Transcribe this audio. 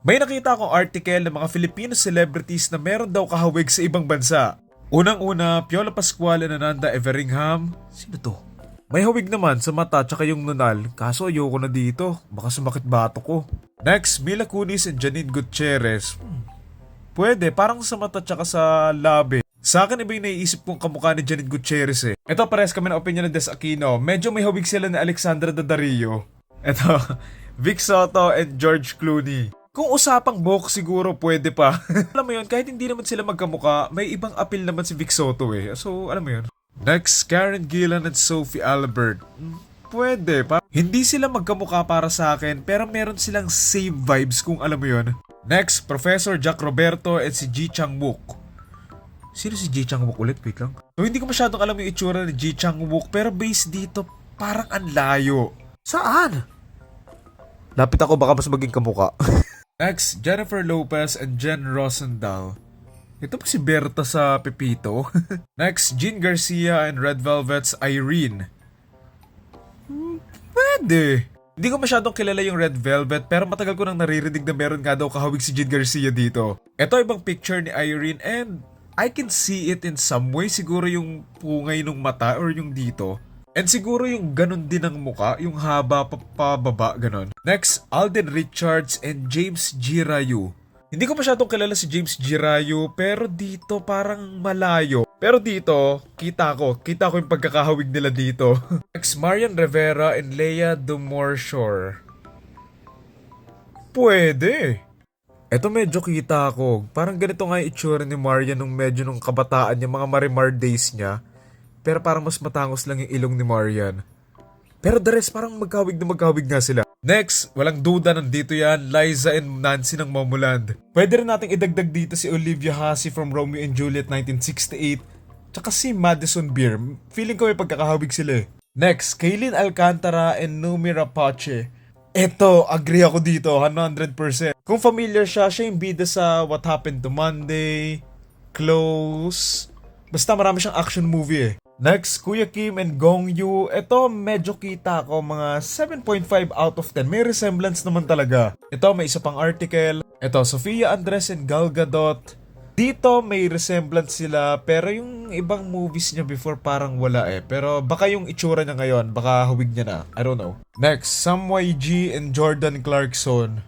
May nakita akong article ng mga Filipino celebrities na meron daw kahawig sa ibang bansa. Unang-una, Piola Pascual and Ananda Everingham. Sino to? May hawig naman sa mata tsaka yung nunal, kaso ayoko na dito. Baka sumakit bato ko. Next, Mila Kunis and Janine Gutierrez. Pwede, parang sa mata tsaka sa labi. Sa akin iba yung naiisip kong kamukha ni Janine Gutierrez eh. Ito pares kami ng opinion ng Des Aquino. Medyo may hawig sila ni Alexandra Daddario. Ito, Vic Soto and George Clooney. Kung usapang buhok siguro pwede pa. Alam mo yun, kahit hindi naman sila magkamukha, may ibang appeal naman si Vic Soto eh. So, alam mo yun. Next, Karen Gillan and Sophie Albert. Pwede pa. Hindi sila magkamukha para sa akin, pero meron silang same vibes kung alam mo yun. Next, Professor Jack Roberto and si Ji Chang-wook. Sino si Ji Chang-wook ulit? Wait lang. So, hindi ko masyadong alam yung itsura ni Ji Chang-wook, pero based dito, parang ang layo. Saan? Lapit ako, baka mas maging kamukha. Next, Jennifer Lopez and Jen Rosendahl. Ito pa si Berta sa Pepito. Next, Jean Garcia and Red Velvet's Irene. Pwede. Hindi ko masyadong kilala yung Red Velvet pero matagal ko nang naririnig na meron nga daw kahawig si Jean Garcia dito. Ito ibang picture ni Irene and I can see it in some way. Siguro yung pungay ng mata or yung dito. And siguro yung ganun din ang muka, yung haba pababa, ganun. Next, Alden Richards and James G. Ryu. Hindi ko masyadong kilala si James G. Ryu, pero dito parang malayo. Pero dito, kita ko yung pagkakahawig nila dito. Next, Marian Rivera and Lea Dumorsure. Pwede. Eto medyo kita ko. Parang ganito nga yung itsura ni Marian nung medyo nung kabataan niya, mga Marimar days niya. Pero parang mas matangos lang yung ilong ni Marian. Pero the rest parang magkawig nga sila. Next, walang duda nandito yan, Liza and Nancy ng Momoland. Pwede rin nating idagdag dito si Olivia Hussey from Romeo and Juliet 1968. Tsaka si Madison Beer. Feeling ko may pagkakahawig sila eh. Next, Kaylin Alcantara and Numi Rapace. Eto, agree ako dito, 100%. Kung familiar siya yung bida sa What Happened to Monday, Close. Basta marami siyang action movie eh. Next, Kuya Kim and Gong Yoo. Ito, medyo kita ko mga 7.5 out of 10. May resemblance naman talaga. Ito, may isa pang article. Ito, Sofia Andres and Gal Gadot. Dito, may resemblance sila. Pero yung ibang movies niya before parang wala eh. Pero baka yung itsura niya ngayon, baka hawig niya na. I don't know. Next, Sam YG and Jordan Clarkson.